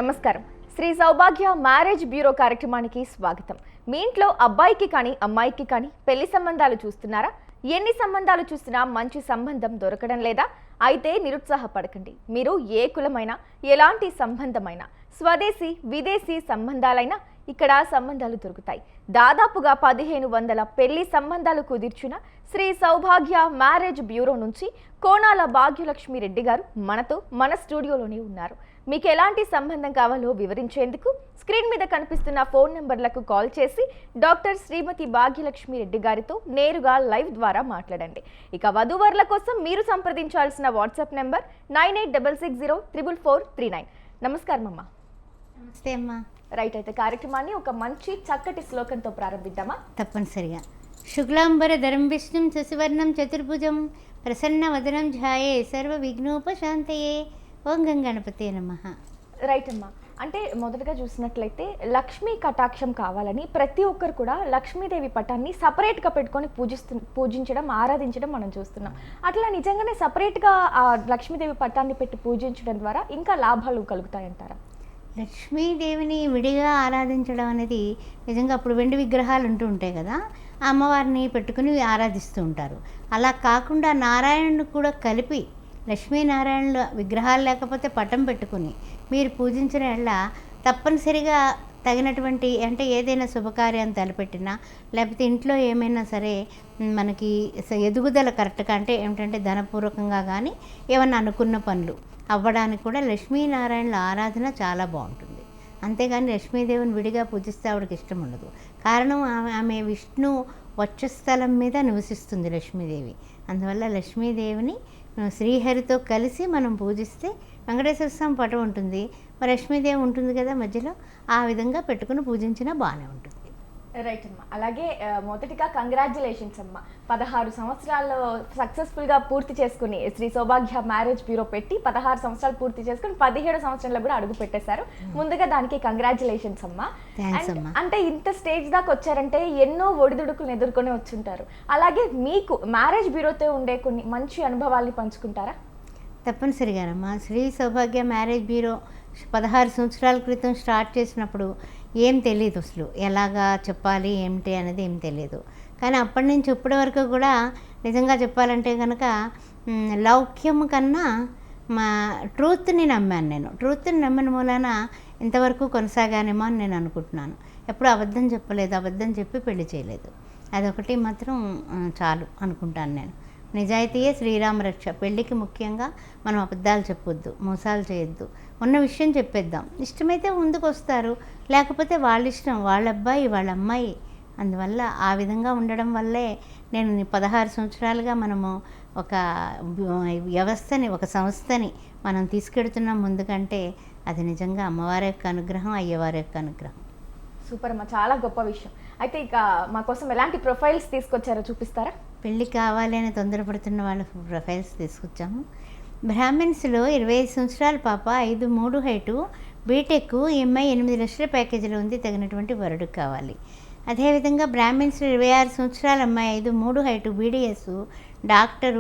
నమస్కారం. శ్రీ సౌభాగ్య marriage bureau కార్యక్రమానికి స్వాగతం. మీ ఇంట్లో అబ్బాయికి కానీ అమ్మాయికి కానీ పెళ్లి సంబంధాలు చూస్తున్నారా? ఎన్ని సంబంధాలు చూసినా మంచి సంబంధం దొరకడం లేదా? అయితే నిరుత్సాహపడకండి. మీరు ఏ కులమైనా ఎలాంటి సంబంధమైనా స్వదేశీ విదేశీ సంబంధాలైనా ఇక్కడ సంబంధాలు దొరుకుతాయి. దాదాపుగా 1500 పెళ్లి సంబంధాలు కుదిర్చిన శ్రీ సౌభాగ్య మ్యారేజ్ బ్యూరో నుంచి కోణాల భాగ్యలక్ష్మి రెడ్డి గారు మన స్టూడియోలోనే ఉన్నారు. మీకు ఎలాంటి సంబంధం కావాలో వివరించేందుకు స్క్రీన్ మీద కనిపిస్తున్న ఫోన్ నెంబర్లకు కాల్ చేసి డాక్టర్ శ్రీమతి భాగ్యలక్ష్మి రెడ్డి గారితో నేరుగా లైవ్ ద్వారా మాట్లాడండి. ఇక వధూవరుల కోసం మీరు సంప్రదించాల్సిన వాట్సాప్ నెంబర్ 9866044439. నమస్కారం అమ్మా. నమస్తే అమ్మా. రైట్, అయితే కార్యక్రమాన్ని ఒక మంచి చక్కటి శ్లోకంతో ప్రారంభిద్దామా? తప్పనిసరిగా. శుక్లాంబరధరం విష్ణుం శశివర్ణం చతుర్భుజం ప్రసన్న వదనం ధ్యాయే సర్వ విఘ్నోపశాంతయే. ఓం గణపతే నమః. రైట్ అమ్మా, అంటే మొదటగా చూసినట్లయితే లక్ష్మీ కటాక్షం కావాలని ప్రతి ఒక్కరు కూడా లక్ష్మీదేవి పటాన్ని సపరేట్గా పెట్టుకొని పూజించడం ఆరాధించడం మనం చూస్తున్నాం. అట్లా నిజంగానే సపరేట్గా ఆ లక్ష్మీదేవి పటాన్ని పెట్టి పూజించడం ద్వారా ఇంకా లాభాలు కలుగుతాయంటారా? లక్ష్మీదేవిని విడిగా ఆరాధించడం అనేది నిజంగా అప్పుడు వెండి విగ్రహాలు ఉంటూ ఉంటాయి కదా, ఆ అమ్మవారిని పెట్టుకుని ఆరాధిస్తూ ఉంటారు. అలా కాకుండా నారాయణుడు కూడా కలిపి లక్ష్మీనారాయణుల విగ్రహాలు లేకపోతే పటం పెట్టుకుని మీరు పూజించిన ఎడల తప్పనిసరిగా తగినటువంటి అంటే ఏదైనా శుభకార్యం తలపెట్టినా లేకపోతే ఇంట్లో ఏమైనా సరే మనకి ఎదుగుదల కరెక్ట్గా అంటే ఏమిటంటే ధనపూర్వకంగా కానీ ఏమన్నా అనుకున్న పనులు అవ్వడానికి కూడా లక్ష్మీనారాయణుల ఆరాధన చాలా బాగుంటుంది. అంతేగాని లక్ష్మీదేవిని విడిగా పూజిస్తే ఆవిడకి ఇష్టం ఉండదు. కారణం ఆమె విష్ణు వక్షస్థలం మీద నివసిస్తుంది లక్ష్మీదేవి. అందువల్ల లక్ష్మీదేవిని శ్రీహరితో కలిసి మనం పూజిస్తే వెంకటేశ్వర స్వామి పటం ఉంటుంది, మరి లక్ష్మీదేవి ఉంటుంది కదా మధ్యలో, ఆ విధంగా పెట్టుకుని పూజించినా బాగానే ఉంటుంది. రైట్ అమ్మా. అలాగే మొదటిగా కంగ్రాచ్యులేషన్స్ అమ్మా. 16 సంవత్సరాల్లో సక్సెస్ఫుల్గా పూర్తి చేసుకుని శ్రీ సౌభాగ్య మ్యారేజ్ బ్యూరో పెట్టి 16 సంవత్సరాలు పూర్తి చేసుకుని 17 సంవత్సరాల్లో కూడా అడుగు పెట్టేశారు. ముందుగా దానికి కంగ్రాచ్యులేషన్స్ అమ్మా. అంటే ఇంత స్టేజ్ దాకా వచ్చారంటే ఎన్నో ఒడిదుడుకులను ఎదుర్కొని వచ్చుంటారు. అలాగే మీకు మ్యారేజ్ బ్యూరోతో ఉండే కొన్ని మంచి అనుభవాల్ని పంచుకుంటారా? తప్పనిసరిగానమ్మా. శ్రీ సౌభాగ్య మ్యారేజ్ బ్యూరో 16 సంవత్సరాల క్రితం స్టార్ట్ చేసినప్పుడు ఏం తెలియదు, అసలు ఎలాగా చెప్పాలి ఏమిటి అనేది ఏం తెలియదు. కానీ అప్పటి నుంచి ఇప్పటి వరకు కూడా నిజంగా చెప్పాలంటే కనుక లౌక్యం కన్నా మా ట్రూత్ని నమ్మాను నేను. ట్రూత్ని నమ్మిన మూలాన ఇంతవరకు కొనసాగానేమో అని నేను అనుకుంటున్నాను. ఎప్పుడు అబద్ధం చెప్పలేదు, అబద్ధం చెప్పి పెళ్లి చేయలేదు. అదొకటి మాత్రం చాలు అనుకుంటాను నేను. నిజాయితీయే శ్రీరామ రక్ష. పెళ్ళికి ముఖ్యంగా మనం అబద్ధాలు చెప్పొద్దు, మోసాలు చేయొద్దు, ఉన్న విషయం చెప్పేద్దాం. ఇష్టమైతే ముందుకు వస్తారు, లేకపోతే వాళ్ళ ఇష్టం, వాళ్ళ అబ్బాయి వాళ్ళ అమ్మాయి. అందువల్ల ఆ విధంగా ఉండడం వల్లే నేను 16 సంవత్సరాలుగా మనము ఒక వ్యవస్థని ఒక సంస్థని మనం తీసుకెడుతున్నాం ముందుకంటే అది నిజంగా అమ్మవారి యొక్క అనుగ్రహం, అయ్యవారి యొక్క అనుగ్రహం. సూపర్ అమ్మా, చాలా గొప్ప విషయం. అయితే ఇక మా కోసం ఎలాంటి ప్రొఫైల్స్ తీసుకొచ్చారో చూపిస్తారా? పెళ్ళి కావాలి అని తొందరపడుతున్న వాళ్ళ ప్రొఫైల్స్ తీసుకొచ్చాము. బ్రాహ్మిన్స్లో 25 సంవత్సరాల పాప, 5'3" హైటు, బీటెక్, ఈఎంఐ 8 లక్షల ప్యాకేజీలో ఉంది, తగినటువంటి వరుడు కావాలి. అదేవిధంగా బ్రాహ్మిన్స్లో 26 సంవత్సరాల అమ్మాయి, 5'3" హైటు, బీడీఎస్, డాక్టర్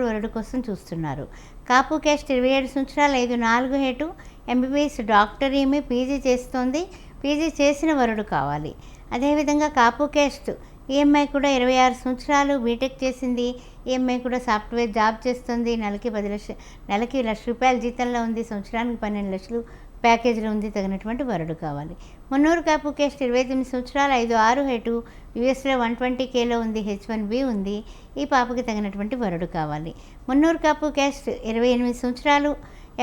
వరుడు కోసం చూస్తున్నారు. కాపు క్యాస్ట్ 27 సంవత్సరాలు, 5'4" హైటు, ఎంబీబీఎస్ డాక్టర్, ఈమె పీజీ చేస్తోంది, పీజీ చేసిన వరుడు కావాలి. అదేవిధంగా కాపు క్యాస్ట్ ఈఎంఐ కూడా 26 సంవత్సరాలు, బీటెక్ చేసింది, ఈఎంఐ కూడా సాఫ్ట్వేర్ జాబ్ చేస్తుంది, నెలకి 1,00,000 రూపాయల జీతంలో ఉంది, సంవత్సరానికి 12 లక్షలు ప్యాకేజీలో ఉంది, తగినటువంటి వరుడు కావాలి. మున్నూరు కాపు క్యాస్ట్ 29 సంవత్సరాలు, 5'6" హైటు, యూఎస్లో 120Kలో ఉంది, H1B ఉంది, ఈ పాపకి తగినటువంటి వరుడు కావాలి. మున్నూరు కాపు క్యాస్ట్ 28 సంవత్సరాలు,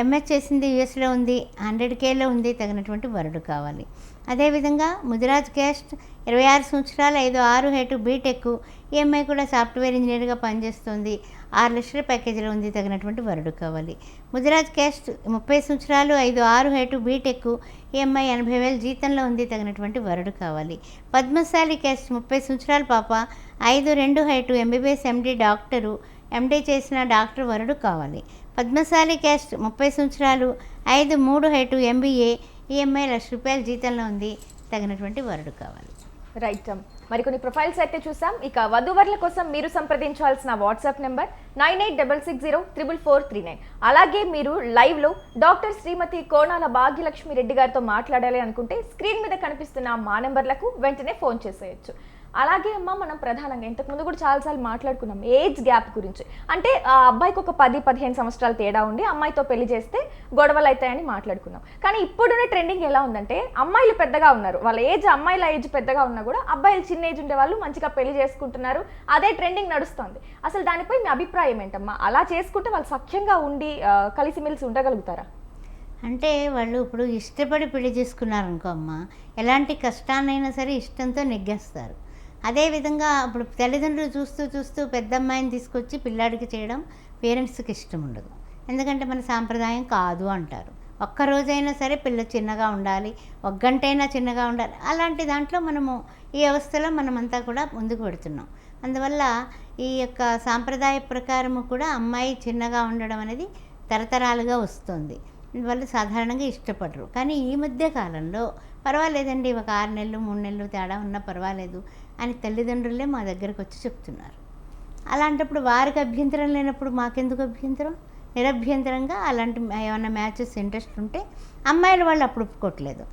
ఎంఎస్ చేసింది, యూఎస్లో ఉంది, 100Kలో ఉంది, తగినటువంటి వరుడు కావాలి. అదేవిధంగా ముదిరాజ్ క్యాస్ట్ 26 సంవత్సరాలు, 5'6" హైటు, బీటెక్, ఈఎంఐ కూడా సాఫ్ట్వేర్ ఇంజనీర్గా పనిచేస్తుంది, 6 లక్షల ప్యాకేజీలో ఉంది, తగినటువంటి వరుడు కావాలి. ముదిరాజ్ క్యాస్ట్ 30 సంవత్సరాలు, 5'6" హైటు, బీటెక్, ఈఎంఐ 80,000 జీతంలో ఉంది, తగినటువంటి వరుడు కావాలి. పద్మశాలి క్యాస్ట్ 30 సంవత్సరాల పాప, 5'2" హైటు, ఎంబీబీఎస్ ఎండి డాక్టరు, ఎండి చేసిన డాక్టర్ వరుడు కావాలి. పద్మశాలి క్యాస్ట్ 30 సంవత్సరాలు, 5'3" హైటు, ఎంబీఏ, ఈఎంఐ 1,00,000 రూపాయల జీతంలో ఉంది, తగినటువంటి వరుడు కావాలి. రైట్ మరికొన్ని ప్రొఫైల్స్ అయితే చూసాం. ఇక వధూవరుల కోసం మీరు సంప్రదించాల్సిన వాట్సాప్ నెంబర్ 9866044439. అలాగే మీరు లైవ్లో డాక్టర్ శ్రీమతి కోణాల భాగ్యలక్ష్మి రెడ్డి గారితో మాట్లాడాలి అనుకుంటే స్క్రీన్ మీద కనిపిస్తున్న మా నెంబర్లకు వెంటనే ఫోన్ చేసేయచ్చు. అలాగే అమ్మ, మనం ప్రధానంగా ఇంతకుముందు కూడా చాలాసార్లు మాట్లాడుకున్నాం ఏజ్ గ్యాప్ గురించి. అంటే ఆ అబ్బాయికి ఒక 10-15 సంవత్సరాలు తేడా ఉండి అమ్మాయితో పెళ్లి చేస్తే గొడవలు అవుతాయని మాట్లాడుకున్నాం. కానీ ఇప్పుడున్న ట్రెండింగ్ ఎలా ఉందంటే అమ్మాయిలు పెద్దగా ఉన్నారు, వాళ్ళ ఏజ్ అమ్మాయిల ఏజ్ పెద్దగా ఉన్నా కూడా అబ్బాయిలు చిన్న ఏజ్ ఉండే వాళ్ళు మంచిగా పెళ్లి చేసుకుంటున్నారు. అదే ట్రెండింగ్ నడుస్తుంది. అసలు దానిపై మీ అభిప్రాయం ఏంటమ్మా? అలా చేసుకుంటే వాళ్ళు సఖ్యంగా ఉండి కలిసిమెలిసి ఉండగలుగుతారా? అంటే వాళ్ళు ఇప్పుడు ఇష్టపడి పెళ్లి చేసుకున్నారనుకో అమ్మ, ఎలాంటి కష్టాన్నైనా సరే ఇష్టంతో నెగ్గేస్తారు. అదేవిధంగా ఇప్పుడు తల్లిదండ్రులు చూస్తూ చూస్తూ పెద్ద అమ్మాయిని తీసుకొచ్చి పిల్లాడికి చేయడం పేరెంట్స్కి ఇష్టం ఉండదు. ఎందుకంటే మన సాంప్రదాయం కాదు అంటారు. ఒక్కరోజైనా సరే పిల్ల చిన్నగా ఉండాలి, ఒక గంటైనా చిన్నగా ఉండాలి. అలాంటి దాంట్లో మనము ఈ వ్యవస్థలో మనమంతా కూడా ముందుకు పెడుతున్నాం. అందువల్ల ఈ యొక్క సాంప్రదాయ ప్రకారము కూడా అమ్మాయి చిన్నగా ఉండడం అనేది తరతరాలుగా వస్తుంది. వాళ్ళు సాధారణంగా ఇష్టపడరు. కానీ ఈ మధ్య కాలంలో పర్వాలేదండి, ఒక 6 నెలలు 3 నెలలు తేడా ఉన్నా పర్వాలేదు అని తల్లిదండ్రులే మా దగ్గరకు వచ్చి చెప్తున్నారు. అలాంటప్పుడు వారికి అభ్యంతరం లేనప్పుడు మాకెందుకు అభ్యంతరం? నిరభ్యంతరంగా అలాంటి ఏమైనా మ్యాచెస్ ఇంట్రెస్ట్ ఉంటే అమ్మాయిలు వాళ్ళు అప్పుడు ఒప్పుకోవట్లేదు.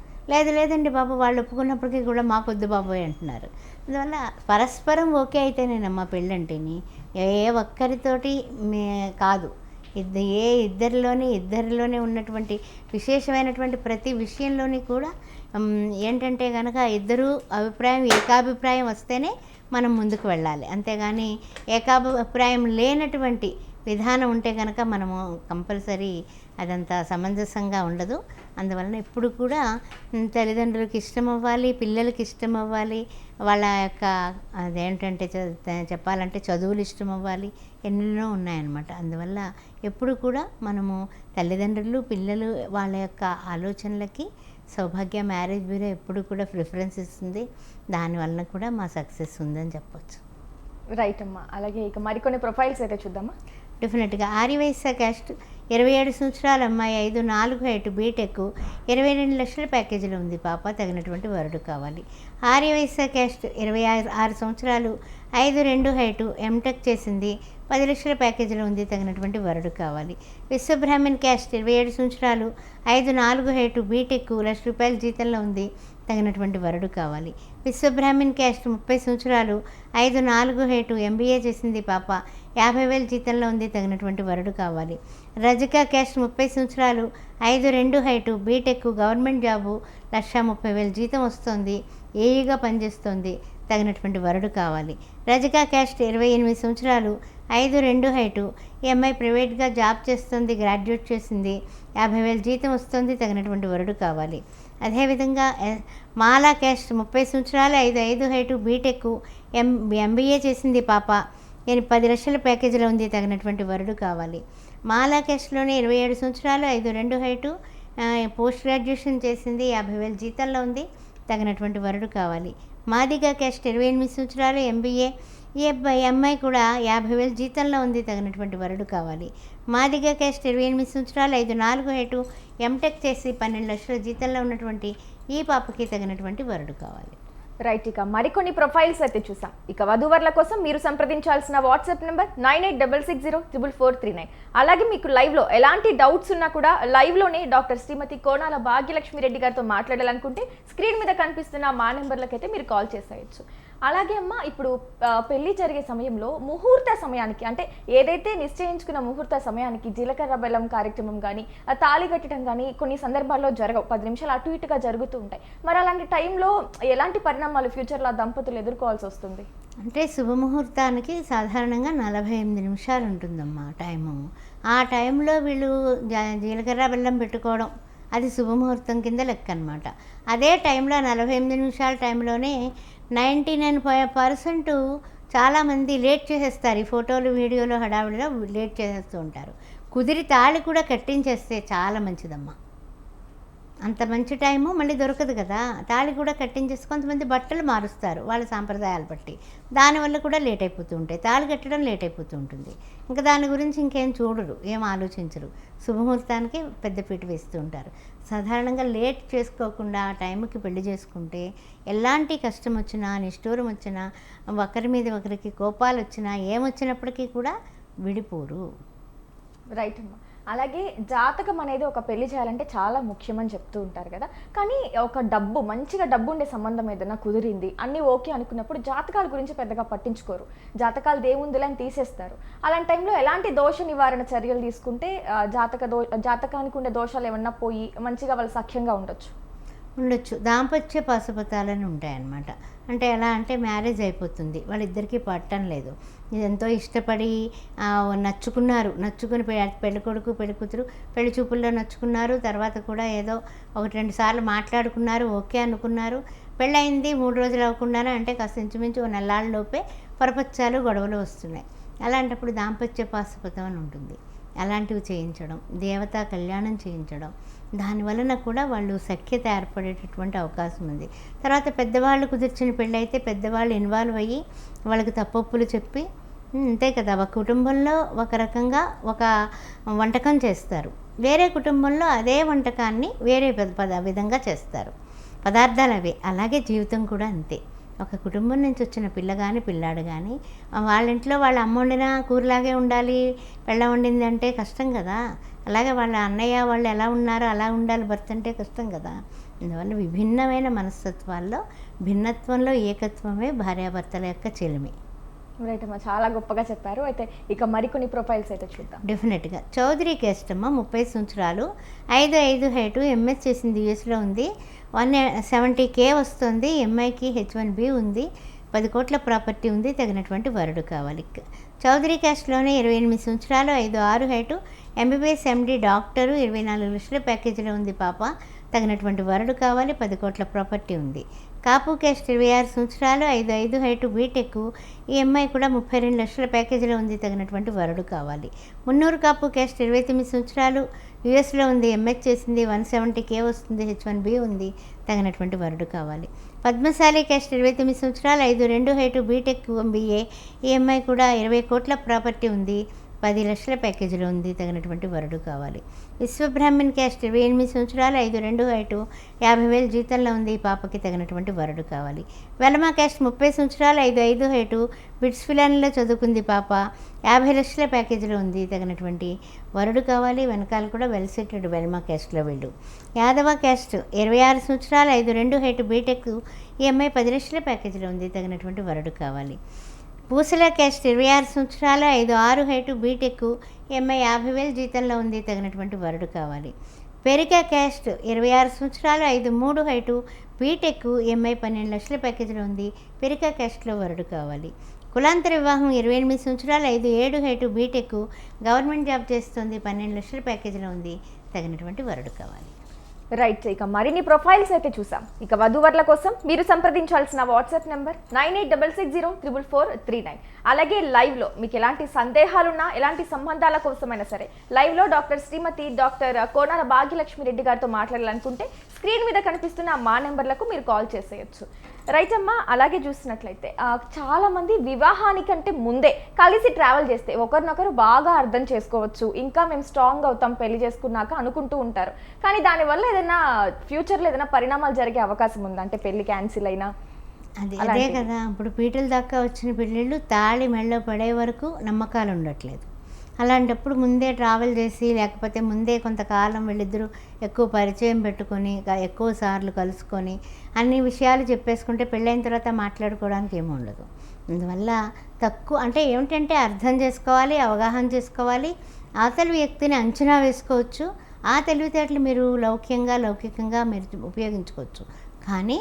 లేదండి బాబు, వాళ్ళు ఒప్పుకున్నప్పటికీ కూడా మాకొద్దు బాబోయ్ అంటున్నారు. అందువల్ల పరస్పరం ఓకే అయితేనేనమ్మా పెళ్ళంటేని, ఏ ఒక్కరితోటి కాదు, ఇద్దరిలోనే ఉన్నటువంటి విశేషమైనటువంటి ప్రతి విషయంలోని కూడా ఏంటంటే కనుక ఇద్దరు ఏకాభిప్రాయం వస్తేనే మనం ముందుకు వెళ్ళాలి. అంతేగాని ఏకాభిప్రాయం లేనటువంటి విధానం ఉంటే కనుక మనము కంపల్సరీ అదంతా సమంజసంగా ఉండదు. అందువలన ఎప్పుడు కూడా తల్లిదండ్రులకి ఇష్టం అవ్వాలి, పిల్లలకి ఇష్టం అవ్వాలి, వాళ్ళ యొక్క అదేంటంటే చెప్పాలంటే చదువులు ఇష్టం అవ్వాలి, ఎన్నెన్నో ఉన్నాయన్నమాట. అందువల్ల ఎప్పుడు కూడా మనము తల్లిదండ్రులు పిల్లలు వాళ్ళ యొక్క ఆలోచనలకి సౌభాగ్య మ్యారేజ్ బ్యూరో ఎప్పుడు కూడా ప్రిఫరెన్స్ ఇస్తుంది. దానివల్ల కూడా మా సక్సెస్ ఉందని చెప్పొచ్చు. రైట్ అమ్మా. అలాగే ఇక మరికొన్ని ప్రొఫైల్స్ అయితే చూద్దామా? డెఫినెట్గా ఆర్యవైశ్య క్యాస్ట్, 27 సంవత్సరాల అమ్మాయి, 5'4" హైట్, బీటెక్, 22 లక్షల ప్యాకేజీలో ఉంది పాప, తగినటువంటి వరుడు కావాలి. ఆర్యవైశ్య క్యాస్ట్, 26 సంవత్సరాలు, 5'2" హైట్, ఎంటెక్ చేసింది, 10 లక్షల ప్యాకేజీలో ఉంది, తగినటువంటి వరుడు కావాలి. విశ్వబ్రాహ్మణ్ క్యాస్ట్, 27 సంవత్సరాలు, 5'4" హైట్, బీటెక్, ₹1,00,000 జీతంలో ఉంది, తగినటువంటి వరుడు కావాలి. విశ్వబ్రాహ్మణ్ క్యాస్ట్, 30 సంవత్సరాలు, 5'4" హైట్, MBA చేసింది పాప, 50,000 జీతంలో ఉంది, తగినటువంటి వరుడు కావాలి. రజికా క్యాస్ట్, 30 సంవత్సరాలు, 5'2" హైట్, బీటెక్, గవర్నమెంట్ జాబు, 1,30,000 జీతం వస్తుంది, ఏఈగా పనిచేస్తుంది, తగినటువంటి వరుడు కావాలి. రజికా క్యాస్ట్, 28 సంవత్సరాలు, 5'2" హైటు, ఈ అమ్మాయి ప్రైవేట్గా జాబ్ చేస్తుంది, గ్రాడ్యుయేట్ చేసింది, 50,000 జీతం వస్తుంది, తగినటువంటి వరుడు కావాలి. అదేవిధంగా మాలా క్యాస్ట్, 30 సంవత్సరాలు, 5'5" హైటు, బీటెక్, MBA చేసింది పాప, 10 లక్షల ప్యాకేజీలో ఉంది, తగినటువంటి వరుడు కావాలి. మాలా క్యాస్ట్లోనే 27 సంవత్సరాలు, 5'2" హైటు, పోస్ట్ గ్రాడ్యుయేషన్ చేసింది, 50,000 జీతంలో ఉంది, తగినటువంటి వరుడు కావాలి. మాదిగా క్యాస్ట్, 28 సంవత్సరాలు, MBA, ఈ అమ్మాయి కూడా 50,000 జీతంలో ఉంది, తగినటువంటి వరుడు కావాలి. మాదిగా క్యాస్ట్, 28 సంవత్సరాలు, 5'4" హైటు, ఎంటెక్ చేసి 12 లక్షల జీతంలో ఉన్నటువంటి ఈ పాపకి తగినటువంటి వరుడు కావాలి. రైట్. ఇక మరికొన్ని ప్రొఫైల్స్ అయితే చూసాం. ఇక వధూవరుల కోసం మీరు సంప్రదించాల్సిన వాట్సాప్ నెంబర్ 9866044439. అలాగే మీకు లైవ్లో ఎలాంటి డౌట్స్ ఉన్నా కూడా లైవ్లోనే డాక్టర్ శ్రీమతి కోణాల భాగ్యలక్ష్మి రెడ్డి గారితో మాట్లాడాలనుకుంటే స్క్రీన్ మీద కనిపిస్తున్న మా నెంబర్లకైతే మీరు కాల్ చేసేయచ్చు. అలాగే అమ్మ, ఇప్పుడు పెళ్లి జరిగే సమయంలో ముహూర్త సమయానికి, అంటే ఏదైతే నిశ్చయించుకున్న ముహూర్త సమయానికి జీలకర్ర బెల్లం కార్యక్రమం కానీ తాళి కట్టడం కానీ కొన్ని సందర్భాల్లో జరగవు, 10 నిమిషాలు అటు ఇటుగా జరుగుతూ ఉంటాయి. మరి అలాంటి టైంలో ఎలాంటి పరిణామాలు ఫ్యూచర్లో దంపతులు ఎదుర్కోవాల్సి వస్తుంది? అంటే శుభముహూర్తానికి సాధారణంగా 48 నిమిషాలు ఉంటుందమ్మా టైము. ఆ టైంలో వీళ్ళు జీలకర్ర బెల్లం పెట్టుకోవడం అది శుభముహూర్తం కింద లెక్క అనమాట. అదే టైంలో 48 నిమిషాల టైంలోనే 99% చాలామంది లేట్ చేసేస్తారు. ఈ ఫోటోలు వీడియోలు హడావిడిలో లేట్ చేసేస్తూ ఉంటారు. కుదిరి తాళి కూడా కట్టించేస్తే చాలా మంచిదమ్మా. అంత మంచి టైము మళ్ళీ దొరకదు కదా. తాళి కూడా కట్టించేసి కొంతమంది బట్టలు మారుస్తారు వాళ్ళ సాంప్రదాయాలు బట్టి, దానివల్ల కూడా లేట్ అయిపోతూ ఉంటాయి. తాళి కట్టడం లేట్ అయిపోతూ ఉంటుంది. ఇంకా దాని గురించి ఇంకేం చూడరు, ఏం ఆలోచించరు. శుభముహూర్తానికి పెద్దపీట వేస్తూ ఉంటారు. సాధారణంగా లేట్ చేసుకోకుండా ఆ టైంకి పెళ్లి చేసుకుంటే ఎలాంటి కష్టం వచ్చినా నిష్ఠూరం వచ్చినా ఒకరి మీద ఒకరికి కోపాలు వచ్చినా ఏమొచ్చినప్పటికీ కూడా విడిపోరు. రైట్ అమ్మా. అలాగే జాతకం అనేది ఒక పెళ్లి చేయాలంటే చాలా ముఖ్యమని చెప్తూ ఉంటారు కదా. కానీ ఒక మంచిగా డబ్బు ఉండే సంబంధం ఏదైనా కుదిరింది అన్నీ ఓకే అనుకున్నప్పుడు జాతకాల గురించి పెద్దగా పట్టించుకోరు. జాతకాలు దేవుందులే అని తీసేస్తారు. అలాంటి టైంలో ఎలాంటి దోష నివారణ చర్యలు తీసుకుంటే జాతకానికి ఉండే దోషాలు ఏమన్నా పోయి మంచిగా వాళ్ళు సఖ్యంగా ఉండొచ్చు? దాంపత్య పాశుపతాలని ఉంటాయన్నమాట. అంటే ఎలా అంటే మ్యారేజ్ అయిపోతుంది, వాళ్ళిద్దరికీ పట్టం లేదు, ఎంతో ఇష్టపడి నచ్చుకుని పెళ్లి కొడుకు పెళ్లి కూతురు పెళ్లి చూపుల్లో నచ్చుకున్నారు. తర్వాత కూడా ఏదో 1-2 సార్లు మాట్లాడుకున్నారు, ఓకే అనుకున్నారు. పెళ్ళయింది 3 రోజులు అవ్వకుండానే, అంటే కాస్త ఇంచుమించు 1 నెలలోపే పరపచ్చాలు గొడవలు వస్తున్నాయి. అలాంటప్పుడు దాంపత్య పాశుపతం అని ఉంటుంది. అలాంటివి చేయించడం, దేవతా కళ్యాణం చేయించడం, దానివలన కూడా వాళ్ళు సఖ్యత ఏర్పడేటటువంటి అవకాశం ఉంది. తర్వాత పెద్దవాళ్ళు కుదిర్చిన పెళ్ళి అయితే పెద్దవాళ్ళు ఇన్వాల్వ్ అయ్యి వాళ్ళకి తప్పొప్పులు చెప్పి, అంతే కదా, ఒక కుటుంబంలో ఒక రకంగా ఒక వంటకం చేస్తారు, వేరే కుటుంబంలో అదే వంటకాన్ని వేరే విధంగా చేస్తారు, పదార్థాలు అవే. అలాగే జీవితం కూడా అంతే. ఒక కుటుంబం నుంచి వచ్చిన పిల్ల కానీ పిల్లాడు కానీ వాళ్ళ ఇంట్లో వాళ్ళ అమ్మ వండిన కూరలాగే ఉండాలి, పెళ్ళ వండింది అంటే కష్టం కదా. అలాగే వాళ్ళ అన్నయ్య వాళ్ళు ఎలా ఉన్నారో అలా ఉండాలి భర్త అంటే కష్టం కదా. అందువల్ల విభిన్నమైన మనస్తత్వాల్లో భిన్నత్వంలో ఏకత్వమే భార్యాభర్తల యొక్క చెలిమి. రైట్ అమ్మా, చాలా గొప్పగా చెప్పారు. అయితే ఇక మరికొన్ని ప్రొఫైల్స్ అయితే చూద్దాం. డెఫినెట్గా చౌదరి కేస్ట్ అమ్మ, 30 సంవత్సరాలు, 5'5" హైటు, ఎంఎస్ చేసింది, యూఎస్లో ఉంది, 170K వస్తుంది, ఎంఐకి H1B ఉంది, 10 కోట్ల ప్రాపర్టీ ఉంది, తగినటువంటి వరుడు కావాలి. చౌదరి క్యాస్ట్లోనే 28 సంవత్సరాలు, 5'6" హైటు, MBBS MD డాక్టరు, 24 లక్షల ప్యాకేజీలో ఉంది పాప, తగినటువంటి వరుడు కావాలి, 10 కోట్ల ప్రాపర్టీ ఉంది. కాపు క్యాస్ట్ 26 సంవత్సరాలు, 5'5" హైటు, బీటెక్, ఈ అమ్మాయి కూడా 32 లక్షల ప్యాకేజీలో ఉంది, తగినటువంటి వరుడు కావాలి. మున్నూరు కాపు క్యాస్ట్ 29 సంవత్సరాలు, యూఎస్లో ఉంది, ఎంఎస్ చేసింది, 170K వస్తుంది, H1B ఉంది, తగినటువంటి వరుడు కావాలి. పద్మశాలి క్యాస్ట్ 29 సంవత్సరాలు, 5'2" హైటు, బీటెక్ MBA, ఈ అమ్మాయి కూడా 20 కోట్ల ప్రాపర్టీ ఉంది, 10 లక్షల ప్యాకేజీలో ఉంది, తగినటువంటి వరుడు కావాలి. విశ్వబ్రాహ్మణ్ క్యాస్ట్ 28 సంవత్సరాలు, 5'2" హైటు, 50,000 జీతంలో ఉంది, ఈ పాపకి తగినటువంటి వరుడు కావాలి. వెలమా క్యాస్ట్ 30 సంవత్సరాలు, 5'5" హైటు, బిట్స్ ఫిలాన్లో చదువుకుంది పాప, 50 లక్షల ప్యాకేజీలో ఉంది, తగినటువంటి వరుడు కావాలి. వెనకాల కూడా వెల్ సెటెడ్ వెలమా క్యాస్ట్లో వీళ్ళు. యాదవ క్యాస్ట్ 26 సంవత్సరాలు, 5'2" హైటు, బీటెక్, ఈ అమ్మాయి 10 లక్షల ప్యాకేజీలో ఉంది, తగినటువంటి వరుడు కావాలి. పూసల క్యాస్ట్ 26 సంవత్సరాలు, 5'6" హైటు, బీటెక్, ఎంఐ 50,000 జీతంలో ఉంది, తగినటువంటి వరుడు కావాలి. పెరిక క్యాస్ట్ 26 సంవత్సరాలు, 5'3" హైటు, బీటెక్, ఎంఐ 12 లక్షల ప్యాకేజీలో ఉంది, పెరిక క్యాస్ట్లో వరుడు కావాలి. కులాంతర వివాహం 28 సంవత్సరాలు, 5'7" హైటు, బీటెక్, గవర్నమెంట్ జాబ్ చేస్తుంది, 12 లక్షల ప్యాకేజీలో ఉంది, తగినటువంటి వరుడు కావాలి. రైట్, ఇక మరిన్ని ప్రొఫైల్స్ అయితే చూసాం. ఇక వధూవరుల కోసం మీరు సంప్రదించాల్సిన వాట్సాప్ నెంబర్ 9866044339. అలాగే లైవ్లో మీకు ఎలాంటి సందేహాలున్నా, ఎలాంటి సంబంధాల కోసమైనా సరే లైవ్లో శ్రీమతి డాక్టర్ కోనాల భాగ్యలక్ష్మి రెడ్డి గారితో మాట్లాడాలనుకుంటే స్క్రీన్ మీద కనిపిస్తున్న మా నెంబర్లకు మీరు కాల్ చేసేయచ్చు. రైట్ అమ్మా. అలాగే చూసినట్లయితే చాలామంది వివాహానికంటే ముందే కలిసి ట్రావెల్ చేస్తే ఒకరినొకరు బాగా అర్థం చేసుకోవచ్చు, ఇంకా మేము స్ట్రాంగ్ అవుతాం పెళ్లి చేసుకున్నాక అనుకుంటూ ఉంటారు. కానీ దానివల్ల ఏదైనా ఫ్యూచర్లో ఏదైనా పరిణామాలు జరిగే అవకాశం ఉందా? అంటే పెళ్లి క్యాన్సిల్ అయినా అదే కదా. ఇప్పుడు పీటల దాకా వచ్చిన పెళ్ళిళ్ళు తాళి మెళ్ళో పడే వరకు నమ్మకాలు ఉండట్లేదు. అలాంటప్పుడు ముందే ట్రావెల్ చేసి, లేకపోతే ముందే కొంతకాలం వీళ్ళిద్దరూ ఎక్కువ పరిచయం పెట్టుకొని ఎక్కువ సార్లు కలుసుకొని అన్ని విషయాలు చెప్పేసుకుంటే పెళ్ళైన తర్వాత మాట్లాడుకోవడానికి ఏమి ఉండదు. అందువల్ల అంటే ఏమిటంటే అర్థం చేసుకోవాలి, అవగాహన చేసుకోవాలి, అవతలి వ్యక్తిని అంచనా వేసుకోవచ్చు, ఆ తెలివితేటలు మీరు లౌకికంగా మీరు ఉపయోగించుకోవచ్చు. కానీ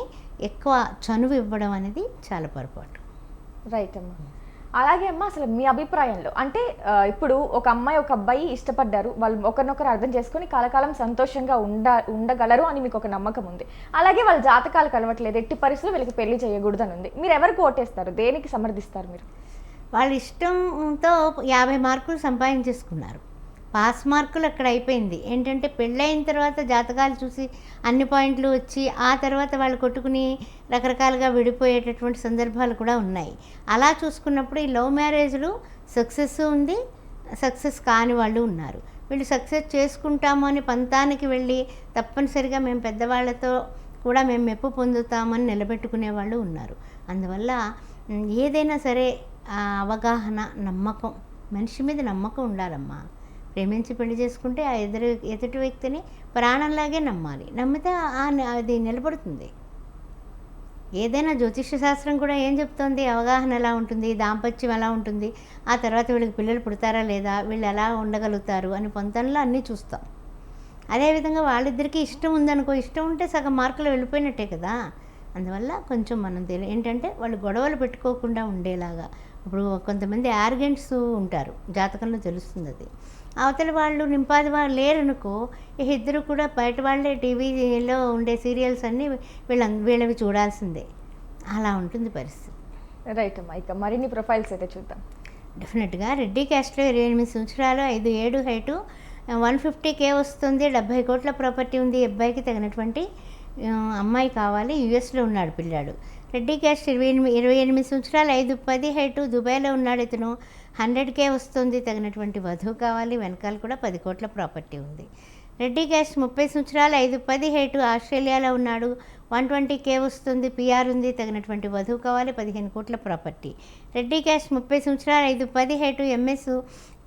ఎక్కువ చనువు ఇవ్వడం అనేది చాలా పొరపాటు. రైట్ అమ్మా. అలాగే అమ్మ, అసలు మీ అభిప్రాయంలో అంటే ఇప్పుడు ఒక అమ్మాయి ఒక అబ్బాయి ఇష్టపడ్డారు, వాళ్ళు ఒకరినొకరు అర్థం చేసుకొని కాలకాలం సంతోషంగా ఉండగలరు అని మీకు ఒక నమ్మకం ఉంది. అలాగే వాళ్ళ జాతకాలు కలవట్లేదు, ఎట్టి పరిస్థితుల్లో వీళ్ళకి పెళ్లి చేయకూడదని ఉంది. మీరు ఎవరికి ఓటేస్తారు? దేనికి సమర్థిస్తారు మీరు? వాళ్ళ ఇష్టంతో 50 మార్కులు సంపాదించేసుకున్నారు, పాస్ మార్కులు అక్కడ అయిపోయింది. ఏంటంటే పెళ్ళైన తర్వాత జాతకాలు చూసి అన్ని పాయింట్లు వచ్చి ఆ తర్వాత వాళ్ళు కొట్టుకుని రకరకాలుగా విడిపోయేటటువంటి సందర్భాలు కూడా ఉన్నాయి. అలా చూసుకున్నప్పుడు ఈ లవ్ మ్యారేజ్లు సక్సెస్ ఉంది, సక్సెస్ కాని వాళ్ళు ఉన్నారు. వీళ్ళు సక్సెస్ చేసుకుంటాము అని పంతానికి వెళ్ళి తప్పనిసరిగా మేము పెద్దవాళ్ళతో కూడా మేము మెప్పు పొందుతామని నిలబెట్టుకునే వాళ్ళు ఉన్నారు. అందువల్ల ఏదైనా సరే ఆ అవగాహన, నమ్మకం, మనిషి మీద నమ్మకం ఉండాలమ్మా. ప్రేమించి పెళ్లి చేసుకుంటే ఆ ఎదుటి వ్యక్తిని ప్రాణంలాగే నమ్మాలి. నమ్మితే అది నిలబడుతుంది. ఏదైనా జ్యోతిష్య శాస్త్రం కూడా ఏం చెప్తోంది, అవగాహన ఎలా ఉంటుంది, దాంపత్యం ఎలా ఉంటుంది, ఆ తర్వాత వీళ్ళకి పిల్లలు పుడతారా లేదా, వీళ్ళు ఎలా ఉండగలుగుతారు అని పొంతంలో అన్నీ చూస్తాం. అదేవిధంగా వాళ్ళిద్దరికీ ఇష్టం ఉందనుకో, ఇష్టం ఉంటే సగం మార్కులు వెళ్ళిపోయినట్టే కదా. అందువల్ల కొంచెం మనం ఏంటంటే వాళ్ళు గొడవలు పెట్టుకోకుండా ఉండేలాగా. ఇప్పుడు కొంతమంది యార్గెంట్స్ ఉంటారు, జాతకంలో తెలుస్తుంది అది. అవతల వాళ్ళు నింపాది వాళ్ళు లేరనుకో, ఇద్దరు కూడా బయట వాళ్ళే టీవీలో ఉండే సీరియల్స్ అన్నీ వీళ్ళవి చూడాల్సిందే. అలా ఉంటుంది పరిస్థితి. రైట్ అమ్మా, ఇక మరిన్ని ప్రొఫైల్స్ అయితే చూద్దాం. డెఫినెట్గా రెడ్డి క్యాస్ట్లో 28 సంవత్సరాలు, 5'7" హైటు, 150K వస్తుంది, 70 కోట్ల ప్రాపర్టీ ఉంది. అబ్బాయికి తగినటువంటి అమ్మాయి కావాలి. యుఎస్లో ఉన్నాడు పిల్లాడు. రెడ్డి క్యాస్ట్ 28 సంవత్సరాలు, 5'10" హైటు, దుబాయ్లో ఉన్నాడు ఇతను. 100K వస్తుంది, తగినటువంటి వధువు కావాలి. వెనకాల కూడా 10 కోట్ల ప్రాపర్టీ ఉంది. రెడ్డి క్యాస్ట్ 30 సంవత్సరాలు, 5'10" హైటు, ఆస్ట్రేలియాలో ఉన్నాడు. 120K వస్తుంది, పిఆర్ ఉంది, తగినటువంటి వధువు కావాలి. 15 కోట్ల ప్రాపర్టీ. రెడ్డి క్యాస్ట్ 30 సంవత్సరాలు, 5'10" హైటు, ఎంఎస్,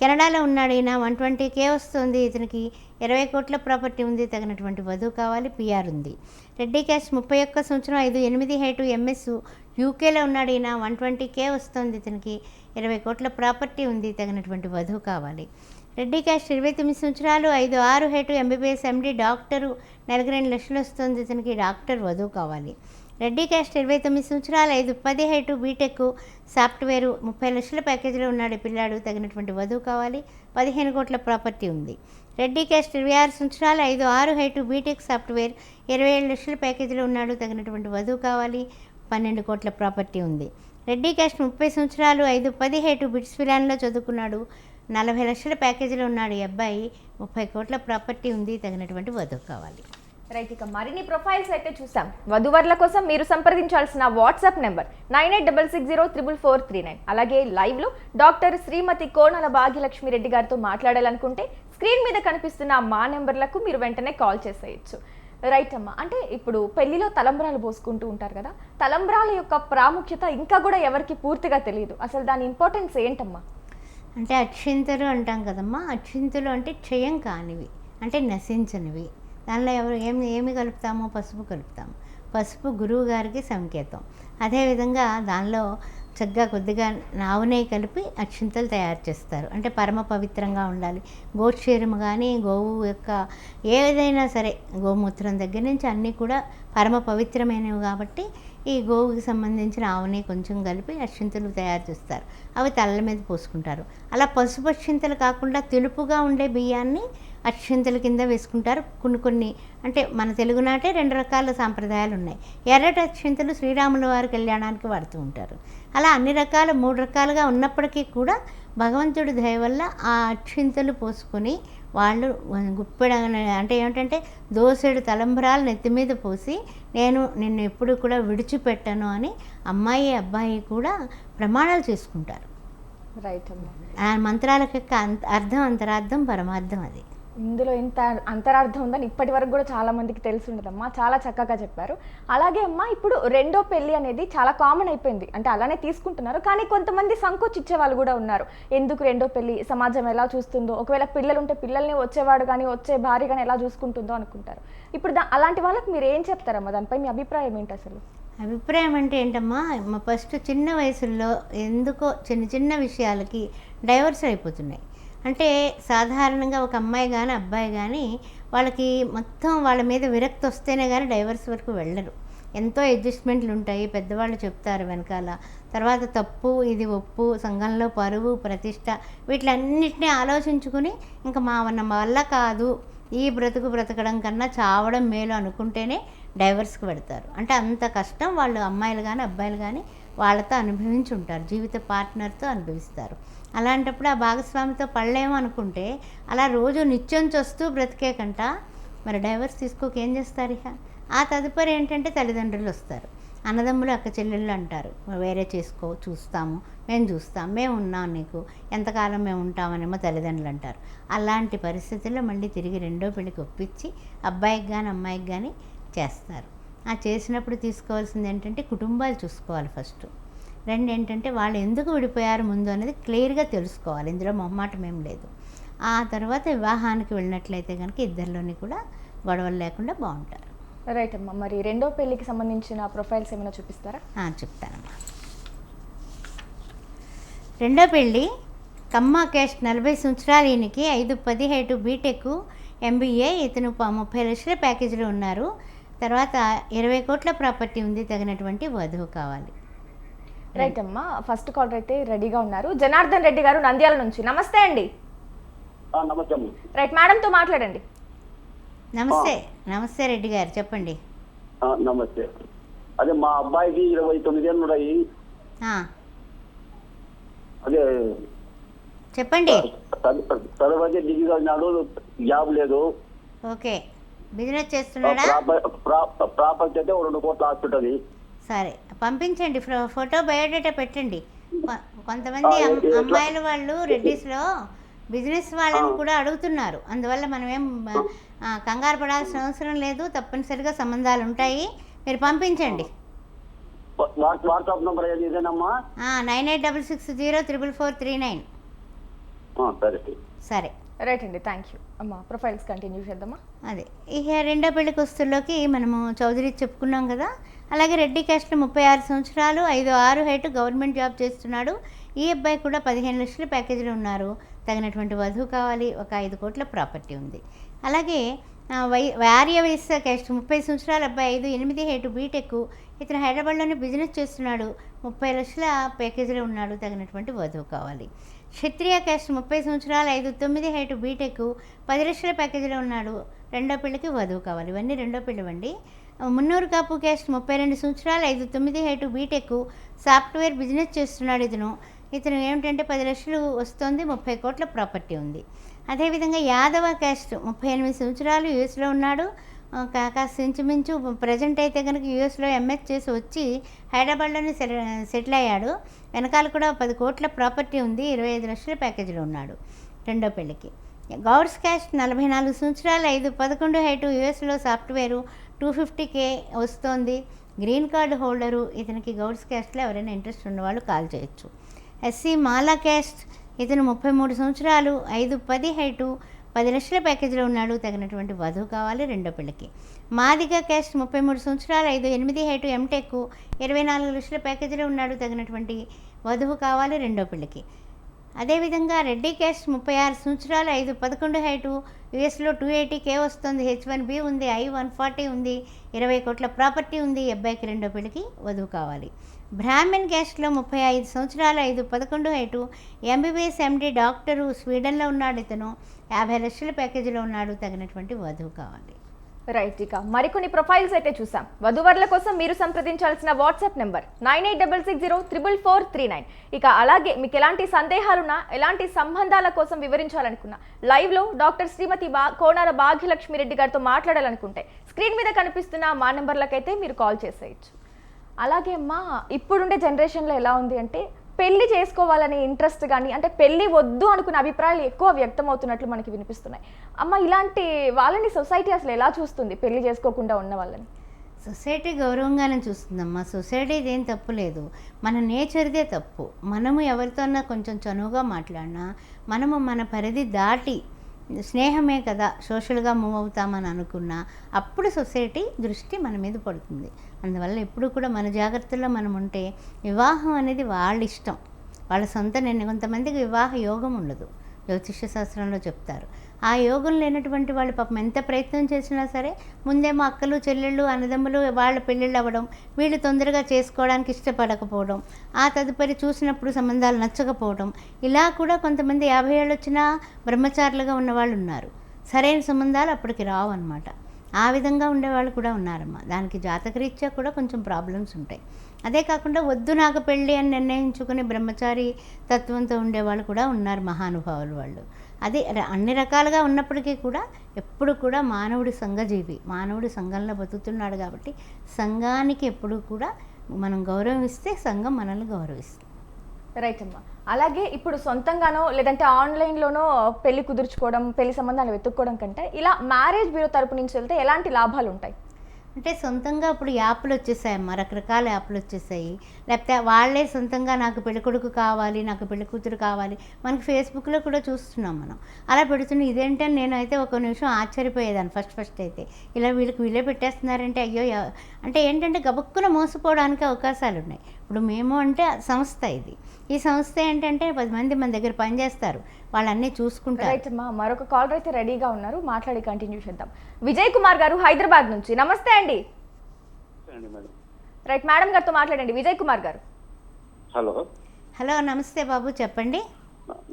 కెనడాలో ఉన్నాడు ఈయన. 120K వస్తుంది, ఇతనికి 20 కోట్ల ప్రాపర్టీ ఉంది, తగినటువంటి వధువు కావాలి. పిఆర్ ఉంది. రెడ్డి క్యాస్ట్ 31 సంవత్సరం, 5'8" హైటు, ఎంఎస్, యూకేలో ఉన్నాడు ఈయన. 120K వస్తుంది, ఇతనికి 20 కోట్ల ప్రాపర్టీ ఉంది, తగినటువంటి వధువు కావాలి. రెడ్డి క్యాస్ట్ 29 సంవత్సరాలు, 5'6" హైటు, ఎంబీబీఎస్, ఎండి, డాక్టరు, 42 లక్షలు వస్తుంది, ఇతనికి డాక్టర్ వధువు కావాలి. రెడ్డి క్యాస్ట్ 29 సంవత్సరాలు, 5'10" హైటు, బీటెక్, సాఫ్ట్వేరు, 30 లక్షల ప్యాకేజీలో ఉన్నాడు పిల్లాడు, తగినటువంటి వధువు కావాలి. 15 కోట్ల ప్రాపర్టీ ఉంది. రెడ్డి క్యాస్ట్ 26 సంవత్సరాలు, 5'6" హైటు, బీటెక్, సాఫ్ట్వేర్, 27 లక్షల ప్యాకేజీలో ఉన్నాడు, తగినటువంటి వధువు కావాలి. 12 కోట్ల ప్రాపర్టీ ఉంది. రెడ్డి క్యాస్ట్ 30 సంవత్సరాలు, 5'10" హైటు, బిట్స్ ఫిలాన్లో చదువుకున్నాడు, 40 లక్షల ప్యాకేజీలో ఉన్నాడు ఈ అబ్బాయి. 30 కోట్ల ప్రాపర్టీ ఉంది, తగినటువంటి వధువు కావాలి. రైట్, ఇక మరిన్ని ప్రొఫైల్స్ అయితే చూసాం. వధువర్ల కోసం మీరు సంప్రదించాల్సిన వాట్సాప్ నెంబర్ 9866044439. అలాగే లైవ్లో డాక్టర్ శ్రీమతి కోణల భాగ్యలక్ష్మి రెడ్డి గారితో మాట్లాడాలనుకుంటే స్క్రీన్ మీద కనిపిస్తున్న మా నెంబర్లకు మీరు వెంటనే కాల్ చేసేయచ్చు. రైట్ అమ్మా, అంటే ఇప్పుడు పెళ్లిలో తలంబ్రాలు పోసుకుంటూ ఉంటారు కదా, తలంబ్రాల యొక్క ప్రాముఖ్యత ఇంకా కూడా ఎవరికి పూర్తిగా తెలియదు. అసలు దాని ఇంపార్టెన్స్ ఏంటమ్మా? అంటే అక్షింతలు అంటాం కదమ్మా. అక్షింతలు అంటే క్షయం కానివి, అంటే నశించనివి. దానిలో ఏమి కలుపుతామో, పసుపు కలుపుతాము. పసుపు గురువు గారికి సంకేతం. అదేవిధంగా దానిలో చక్కగా కొద్దిగా ఆవు నెయ్యి కలిపి అక్షింతలు తయారు చేస్తారు. అంటే పరమ పవిత్రంగా ఉండాలి. గోక్షీరము కానీ, గోవు యొక్క ఏదైనా సరే, గోమూత్రం దగ్గర నుంచి అన్నీ కూడా పరమ పవిత్రమైనవి కాబట్టి ఈ గోవుకి సంబంధించిన ఆవు నెయ్యి కొంచెం కలిపి అక్షింతలు తయారు చేస్తారు. అవి తలల మీద పోసుకుంటారు. అలా పసుపు అక్షింతలు కాకుండా తెలుపుగా ఉండే బియ్యాన్ని అక్షింతల కింద వేసుకుంటారు. కొన్ని అంటే మన తెలుగునాటే 2 రకాల సాంప్రదాయాలు ఉన్నాయి. ఎర్రటి అక్షింతలు శ్రీరాముల వారి కళ్యాణానికి వాడుతూ ఉంటారు. అలా అన్ని రకాల 3 రకాలుగా ఉన్నప్పటికీ కూడా భగవంతుడి దయ వల్ల ఆ అక్షింతలు పోసుకొని వాళ్ళు గుప్పెడ అంటే ఏమిటంటే దోసెడు తలంబరాలు నెత్తి మీద పోసి నిన్ను ఎప్పుడు కూడా విడిచిపెట్టను అని అమ్మాయి అబ్బాయి కూడా ప్రమాణాలు చేసుకుంటారు. రైట్ అమ్మా, ఆ మంత్రాలకు యొక్క అంతరార్థం పరమార్థం అది. ఇందులో ఇంత అంతరార్థం ఉందని ఇప్పటి వరకు కూడా చాలా మందికి తెలిసి ఉండదమ్మా. చాలా చక్కగా చెప్పారు. అలాగే అమ్మా, ఇప్పుడు రెండో పెళ్లి అనేది చాలా కామన్ అయిపోయింది, అంటే అలానే తీసుకుంటున్నారు. కానీ కొంతమంది సంకోచించే వాళ్ళు కూడా ఉన్నారు. ఎందుకు రెండో పెళ్లి, సమాజం ఎలా చూస్తుందో, ఒకవేళ పిల్లలు ఉంటే పిల్లల్ని వచ్చేవాడు కానీ వచ్చే భార్య కానీ ఎలా చూసుకుంటుందో అనుకుంటారు. ఇప్పుడు అలాంటి వాళ్ళకి మీరు ఏం చెప్తారమ్మా? దానిపై మీ అభిప్రాయం ఏంటి అసలు? అభిప్రాయం అంటే ఏంటమ్మా, ఫస్ట్ చిన్న వయసుల్లో ఎందుకో చిన్న విషయాలకి డైవర్స్ అయిపోతున్నాయి. అంటే సాధారణంగా ఒక అమ్మాయి కానీ అబ్బాయి కానీ వాళ్ళకి మొత్తం వాళ్ళ మీద విరక్తి వస్తేనే కానీ డైవర్స్ వరకు వెళ్ళరు. ఎంతో అడ్జస్ట్మెంట్లు ఉంటాయి, పెద్దవాళ్ళు చెప్తారు వెనకాల. తర్వాత తప్పు, ఇది ఒప్పు, సంఘంలో పరువు, ప్రతిష్ట, వీటిలన్నిటినీ ఆలోచించుకుని ఇంకా మన వల్ల కాదు, ఈ బ్రతకడం కన్నా చావడం మేలు అనుకుంటేనే డైవర్స్కి పెడతారు. అంటే అంత కష్టం వాళ్ళు అమ్మాయిలు కానీ అబ్బాయిలు కానీ వాళ్ళతో అనుభవించి ఉంటారు, జీవిత పార్ట్నర్తో అనుభవిస్తారు. అలాంటప్పుడు ఆ భాగస్వామితో పడలేము అనుకుంటే అలా రోజు నిత్యం చస్తూ బ్రతికే కంట మరి డైవర్స్ తీసుకోకేం చేస్తారు? ఇక ఆ తదుపరి ఏంటంటే తల్లిదండ్రులు వస్తారు. అన్నదమ్ములు అక్క చెల్లెళ్ళు అంటారు, వేరే చేసుకో, చూస్తాము, మేము చూస్తాం, మేము ఉన్నాం నీకు, ఎంతకాలం మేము ఉంటామనేమో తల్లిదండ్రులు అంటారు. అలాంటి పరిస్థితుల్లో మళ్ళీ తిరిగి రెండో పెళ్ళికి ఒప్పించి అబ్బాయికి కానీ అమ్మాయికి కానీ చేస్తారు. ఆ చేసినప్పుడు తీసుకోవాల్సింది ఏంటంటే కుటుంబాలు చూసుకోవాలి ఫస్ట్. రెండు ఏంటంటే వాళ్ళు ఎందుకు విడిపోయారు ముందు అనేది క్లియర్గా తెలుసుకోవాలి, ఇందులో మొహమాటం ఏం లేదు. ఆ తర్వాత వివాహానికి వెళ్ళినట్లయితే కనుక ఇద్దరిలోని కూడా గొడవలు లేకుండా బాగుంటారు. రైట్ అమ్మా, మరి రెండో పెళ్ళికి సంబంధించిన ప్రొఫైల్స్ ఏమైనా చూపిస్తారా? చెప్తానమ్మా. రెండో పెళ్ళి కమ్మ క్యాస్ట్ 40 సంవత్సరాలు, ఈయనకి 5-10 హైటు, బీటెక్, MBA, ఇతను 30 లక్షల ప్యాకేజీలో ఉన్నారు. తర్వాత 20 కోట్ల ప్రాపర్టీ ఉంది, తగినటువంటి వధువు కావాలి. రైట్ అమ్మా, ఫస్ట్ కాలర్ అయితే రెడీగా ఉన్నారు. జనార్దన్ రెడ్డి గారు నంద్యాల నుంచి. నమస్తే అండి. నమస్తే. రైట్, మేడంతో మాట్లాడండి. నమస్తే. నమస్తే రెడ్డి గారు, చెప్పండి. నమస్తే. అదే మా అబ్బాయికి 29 ఏళ్ళు ఉన్నాయి. అదే చెప్పండి. చదువు డిగ్రీగా ఉన్నాడు, జాబ్ లేదు. ఓకే, బిజినెస్ చేస్తున్నాడా? ప్రాపర్టీ అయితే 2 కోట్ల ఆస్తి ఉంటుంది. సరే, పంపించండి, ఫోటో బయోడేటా పెట్టండి. కొంతమంది అమ్మాయిలు వాళ్ళు రెడ్డిస్లో బిజినెస్ వాళ్ళని కూడా అడుగుతున్నారు, అందువల్ల మనమేం కంగారు పడాల్సిన అవసరం లేదు. తప్పనిసరిగా సంబంధాలు ఉంటాయి, మీరు పంపించండి. వాట్సాప్ నెంబర్ ఇదేనమ్మా? 9866044439. సరే. రైట్ అండి, థ్యాంక్ యూ అమ్మా. ప్రొఫైల్స్ కంటిన్యూ చేద్దామా? అదే, ఇక రెండో పెళ్లి కుస్తుల్లోకి మనము చౌదరి చెప్పుకున్నాం కదా. అలాగే రెడ్డి క్యాస్ట్ 36 సంవత్సరాలు, 5'6" హైట్, గవర్నమెంట్ జాబ్ చేస్తున్నాడు. ఈ అబ్బాయి కూడా 15 లక్షల ప్యాకేజీలో ఉన్నారు, తగినటువంటి వధువు కావాలి. ఒక 5 కోట్ల ప్రాపర్టీ ఉంది. అలాగే ఆర్య వయస్సు క్యాస్ట్ 30 సంవత్సరాల అబ్బాయి, 5'8" హైట్, బీటెక్, ఇతను హైదరాబాద్లోనే బిజినెస్ చేస్తున్నాడు, 30 లక్షల ప్యాకేజీలో ఉన్నాడు, తగినటువంటి వధువు కావాలి. క్షత్రియ క్యాస్ట్ 30 సంవత్సరాలు, 5'9" హైట్, బీటెక్, 10 లక్షల ప్యాకేజీలో ఉన్నాడు, రెండో పెళ్ళికి వధువు కావాలి. ఇవన్నీ రెండో పెళ్ళి అండి. మున్నూరు కాపు క్యాస్ట్ 32 సంవత్సరాలు, 5'9" హైట్, బీటెక్, సాఫ్ట్వేర్ బిజినెస్ చేస్తున్నాడు. ఇతను ఏమిటంటే 10 లక్షలు వస్తుంది, 30 కోట్ల ప్రాపర్టీ ఉంది. అదేవిధంగా యాదవ క్యాస్ట్ 38 సంవత్సరాలు, యూఎస్లో ఉన్నాడు, కాస్త ఇంచుమించు ప్రజెంట్ అయితే కనుక యూఎస్లో MS చేసి వచ్చి హైదరాబాద్లోనే సెటిల్ అయ్యాడు. వెనకాల కూడా 10 కోట్ల ప్రాపర్టీ ఉంది, 25 లక్షల ప్యాకేజీలో ఉన్నాడు, రెండో పెళ్ళికి. గౌడ్స్ క్యాస్ట్ 44 సంవత్సరాలు, 5'11" హైటు, యూఎస్లో సాఫ్ట్వేరు, 250K వస్తోంది, గ్రీన్ కార్డు హోల్డరు. ఇతనికి గౌడ్స్ క్యాస్ట్లో ఎవరైనా ఇంట్రెస్ట్ ఉన్నవాళ్ళు కాల్ చేయొచ్చు. SC మాలా క్యాస్ట్, ఇతను 33 సంవత్సరాలు, 5'10" హైటు, 10 లక్షల ప్యాకేజీలో ఉన్నాడు, తగినటువంటి వధువు కావాలి, రెండో పెళ్ళికి. మాదిగ క్యాస్ట్ 33 సంవత్సరాలు, 5'8" హైటు, MTech, 24 లక్షల ప్యాకేజీలో ఉన్నాడు, తగినటువంటి వధువు కావాలి, రెండో పెళ్ళికి. అదేవిధంగా రెడ్డి క్యాస్ట్ 36 సంవత్సరాలు, 5'11" హైటు, యూఎస్లో 280K వస్తుంది, H1B ఉంది, I-140 ఉంది, 20 కోట్ల ప్రాపర్టీ ఉంది. ఈ అబ్బాయికి రెండో పెళ్ళికి వధువు కావాలి. బ్రాహ్మణ్ క్యాస్ట్లో 35 సంవత్సరాలు, 5'11" హైటు, MBBS MD, డాక్టరు, స్వీడన్లో ఉన్నాడు, ఇతను 50 లక్షల ప్యాకేజీలో ఉన్నాడు, తగినటువంటి వధువు కావాలి. రైట్, ఇక మరికొన్ని ప్రొఫైల్స్ అయితే చూసాం. వధువరుల కోసం మీరు సంప్రదించాల్సిన వాట్సాప్ నెంబర్ 9866044439. ఇక అలాగే మీకు ఎలాంటి సందేహాలున్నా, ఎలాంటి సంబంధాల కోసం వివరించాలనుకున్నా, లైవ్లో డాక్టర్ శ్రీమతి కోనాల భాగ్యలక్ష్మి రెడ్డి గారితో మాట్లాడాలనుకుంటే స్క్రీన్ మీద కనిపిస్తున్న మా నెంబర్లకైతే మీరు కాల్ చేసేయచ్చు. అలాగే అమ్మా, ఇప్పుడుండే జనరేషన్లో ఎలా ఉంది అంటే పెళ్లి చేసుకోవాలనే ఇంట్రెస్ట్ కానీ, అంటే పెళ్లి వద్దు అనుకునే అభిప్రాయాలు ఎక్కువ వ్యక్తం అవుతున్నట్లు మనకి వినిపిస్తున్నాయి. అమ్మ, ఇలాంటి వాళ్ళని సొసైటీ అసలు ఎలా చూస్తుంది, పెళ్లి చేసుకోకుండా ఉన్న వాళ్ళని? సొసైటీ గౌరవంగానే చూస్తుందమ్మా. సొసైటీది ఏం తప్పు లేదు, మన నేచర్దే తప్పు. మనము ఎవరితోన్నా కొంచెం చనువుగా మాట్లాడినా, మనము మన పరిధి దాటి స్నేహమే కదా సోషల్గా మూవ్ అవుతామని అనుకున్నా, అప్పుడు సొసైటీ దృష్టి మన మీద పడుతుంది. అందువల్ల ఎప్పుడు కూడా మన జాగ్రత్తల్లో మనం ఉంటే, వివాహం అనేది వాళ్ళ ఇష్టం, వాళ్ళ సొంత నిర్ణయం. కొంతమందికి వివాహ యోగం ఉండదు, జ్యోతిష్య శాస్త్రంలో చెప్తారు. ఆ యోగం లేనటువంటి వాళ్ళు పాపం ఎంత ప్రయత్నం చేసినా సరే, ముందేమో అక్కలు చెల్లెళ్ళు అన్నదమ్ములు వాళ్ళ పెళ్ళిళ్ళు అవ్వడం, వీళ్ళు తొందరగా చేసుకోవడానికి ఇష్టపడకపోవడం, ఆ తదుపరి చూసినప్పుడు సంబంధాలు నచ్చకపోవడం, ఇలా కూడా కొంతమంది 50 ఏళ్ళు వచ్చినా బ్రహ్మచారులుగా ఉన్నవాళ్ళు ఉన్నారు. సరైన సంబంధాలు అప్పటికి రావు అన్నమాట. ఆ విధంగా ఉండేవాళ్ళు కూడా ఉన్నారమ్మా. దానికి జాతకరీత్యా కూడా కొంచెం ప్రాబ్లమ్స్ ఉంటాయి. అదే కాకుండా వద్దు నాకు పెళ్ళి అని నిర్ణయించుకుని బ్రహ్మచారి తత్వంతో ఉండేవాళ్ళు కూడా ఉన్నారు, మహానుభావులు వాళ్ళు. అది అన్ని రకాలుగా ఉన్నప్పటికీ కూడా ఎప్పుడు కూడా మానవుడి సంఘజీవి, మానవుడి సంఘంలో బతుకుతున్నాడు కాబట్టి సంఘానికి ఎప్పుడు కూడా మనం గౌరవం ఇస్తే సంఘం మనల్ని గౌరవిస్తుంది. రైట్ అమ్మా. అలాగే ఇప్పుడు సొంతంగానో లేదంటే ఆన్లైన్లోనో పెళ్లి కుదుర్చుకోవడం, పెళ్లి సంబంధాలు వెతుక్కోవడం కంటే ఇలా మ్యారేజ్ బ్యూరో తరపు నుంచి వెళ్తే ఎలాంటి లాభాలు ఉంటాయి? అంటే సొంతంగా ఇప్పుడు యాప్లు వచ్చేసాయమ్మా, రకరకాల యాప్లు వచ్చేసాయి. లేకపోతే వాళ్ళే సొంతంగా నాకు పెళ్ళికొడుకు కావాలి, నాకు పెళ్లి కూతురు కావాలి, మనకి ఫేస్బుక్లో కూడా చూస్తున్నాం మనం. అలా పెడుతున్నాం. ఇదేంటని నేనైతే ఒక నిమిషం ఆశ్చర్యపోయేదాన్ని ఫస్ట్ అయితే. ఇలా వీళ్ళే పెట్టేస్తున్నారంటే అయ్యో అంటే ఏంటంటే గబక్కున మోసపోవడానికి అవకాశాలు ఉన్నాయి. ఇప్పుడు మేము అంటే సంస్థ ఇది. ఈ సంస్థ ఏంటంటే 10 మంది మన దగ్గర పనిచేస్తారు, వాళ్ళన్నీ చూసుకుంటారు. రైట్ అమ్మా. మరొక కాలర్ అయితే రెడీగా ఉన్నారు, మాట్లాడి కంటిన్యూ చేద్దాం. విజయ్ కుమార్ గారు హైదరాబాద్ నుంచి. నమస్తే అండి. రైట్, మేడం గారితో మాట్లాడండి. విజయ్ కుమార్ గారు. హలో. హలో, నమస్తే బాబు, చెప్పండి.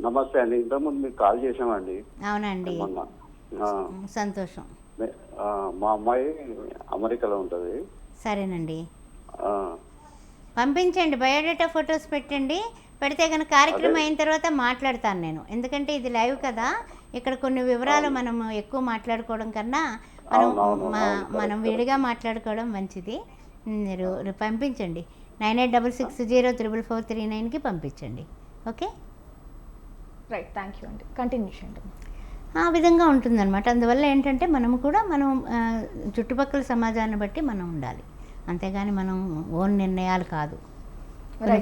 నమస్తే అండి. ఇంతకుముందు మీకు కాల్ చేసామండి. అవునండి, మొన్న. సంతోషం. మా అమ్మాయి అమెరికాలో ఉంటుంది. సరేనండి, పంపించండి. బయోడేటా ఫొటోస్ పెట్టండి. పెడితే కనుక కార్యక్రమం అయిన తర్వాత మాట్లాడతాను నేను. ఎందుకంటే ఇది లైవ్ కదా, ఇక్కడ కొన్ని వివరాలు మనం ఎక్కువ మాట్లాడుకోవడం కన్నా మనం విడిగా మాట్లాడుకోవడం మంచిది. మీరు పంపించండి. 9866044439కి పంపించండి. ఓకే, రైట్, థ్యాంక్ యూ అండి. కంటిన్యూ చేయండి. ఆ విధంగా ఉంటుందన్నమాట. అందువల్ల ఏంటంటే మనం చుట్టుపక్కల సమాజాన్ని బట్టి మనం ఉండాలి, అంతేగాని మనం ఓన్ నిర్ణయాలు కాదు.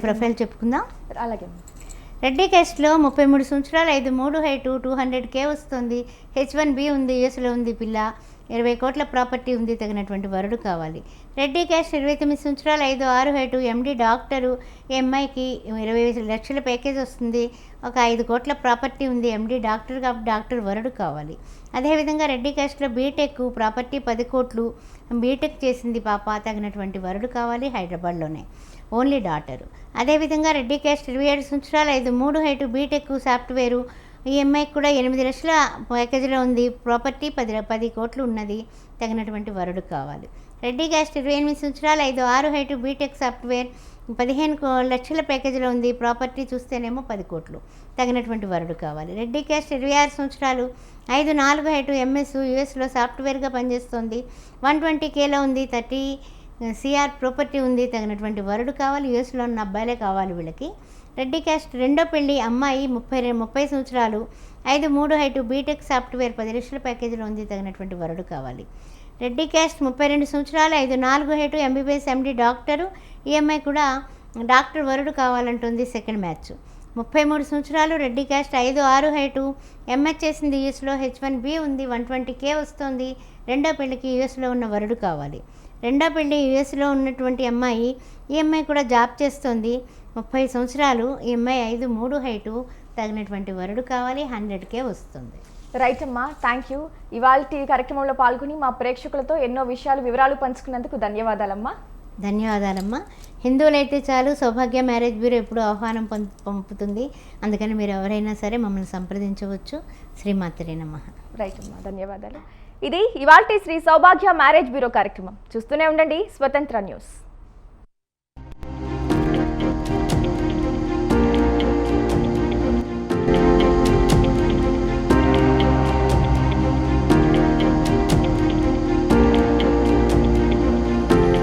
ప్రొఫైల్ చెప్పుకుందాం. అలాగే. రెడ్డి క్యాస్ట్లో 33 సంవత్సరాలు, 5'3" హైటు, 200K వస్తుంది, H1B ఉంది, యూఎస్లో ఉంది పిల్ల, 20 కోట్ల ప్రాపర్టీ ఉంది, తగినటువంటి వరుడు కావాలి. రెడ్డి క్యాస్ట్ 29 సంవత్సరాలు, 5'6" హైటు, MD డాక్టరు, ఈ అమ్మాయికి 20 లక్షల ప్యాకేజ్ వస్తుంది, ఒక 5 కోట్ల ప్రాపర్టీ ఉంది, MD డాక్టర్ కాబట్టి డాక్టర్ వరుడు కావాలి. అదేవిధంగా రెడ్డి క్యాస్ట్లో బీటెక్, ప్రాపర్టీ 10 కోట్లు, బీటెక్ చేసింది పాప, తగినటువంటి వరుడు కావాలి, హైదరాబాద్లోనే, ఓన్లీ డాటరు. అదేవిధంగా రెడ్డి క్యాస్ట్ 27 సంవత్సరాలు, 5'3" హైటు, బీటెక్, సాఫ్ట్వేరు, ఈ అమ్మాయికి కూడా 8 లక్షల ప్యాకేజీలో ఉంది, ప్రాపర్టీ 10 కోట్లు ఉన్నది, తగినటువంటి వరుడు కావాలి. రెడ్డి క్యాస్ట్ 28 సంవత్సరాలు, 5'6" హైటు, బీటెక్, సాఫ్ట్వేర్, 15 లక్షల ప్యాకేజీలో ఉంది, ప్రాపర్టీ చూస్తేనేమో 10 కోట్లు, తగినటువంటి వరుడు కావాలి. రెడ్డి క్యాస్ట్ 26 సంవత్సరాలు, 5'4" హైటు, MS, యూఎస్లో సాఫ్ట్వేర్గా పనిచేస్తుంది, 120Kలో ఉంది, 30 CR ప్రాపర్టీ ఉంది, తగినటువంటి వరుడు కావాలి. యూఎస్లో ఉన్న అబ్బాయిలే కావాలి వీళ్ళకి. రెడ్డి క్యాస్ట్ రెండో పెళ్లి, అమ్మాయి 30 సంవత్సరాలు, 5'3" హైటు, బీటెక్, సాఫ్ట్వేర్, 10 లక్షల ప్యాకేజీలో ఉంది, తగినటువంటి వరుడు కావాలి. రెడ్డి క్యాస్ట్ 32 సంవత్సరాలు, 5'4" హైటు, MBBS, MD డాక్టరు, ఈ అమ్మాయి కూడా డాక్టర్ వరుడు కావాలంటుంది, సెకండ్ మ్యాచ్. 33 సంవత్సరాలు, రెడ్డి క్యాస్ట్ 5'6" హైటు, MH చేసింది, యూఎస్లో, H1B ఉంది, 120K వస్తుంది, రెండో పెళ్లికి యూఎస్లో ఉన్న వరుడు కావాలి. రెండో పెళ్లి యూఎస్లో ఉన్నటువంటి అమ్మాయి, ఈ అమ్మాయి కూడా జాబ్ చేస్తుంది, 30 సంవత్సరాలు, ఈ అమ్మాయి 5'3" హైటు, తగినటువంటి వరుడు కావాలి, 100K వస్తుంది. రైట్ అమ్మా, థ్యాంక్ యూ. ఇవాళ కార్యక్రమంలో పాల్గొని మా ప్రేక్షకులతో ఎన్నో వివరాలు పంచుకున్నందుకు ధన్యవాదాలమ్మా. ధన్యవాదాలమ్మా. హిందువులైతే చాలు, సౌభాగ్య మ్యారేజ్ బ్యూరో ఎప్పుడూ ఆహ్వానం పంపుతుంది, అందుకని మీరు ఎవరైనా సరే మమ్మల్ని సంప్రదించవచ్చు. శ్రీమాత్రే నమః. రైట్ అమ్మా, ధన్యవాదాలు. ఇది ఇవాల్టి శ్రీ సౌభాగ్య మ్యారేజ్ బ్యూరో కార్యక్రమం. చూస్తూనే ఉండండి స్వతంత్ర న్యూస్.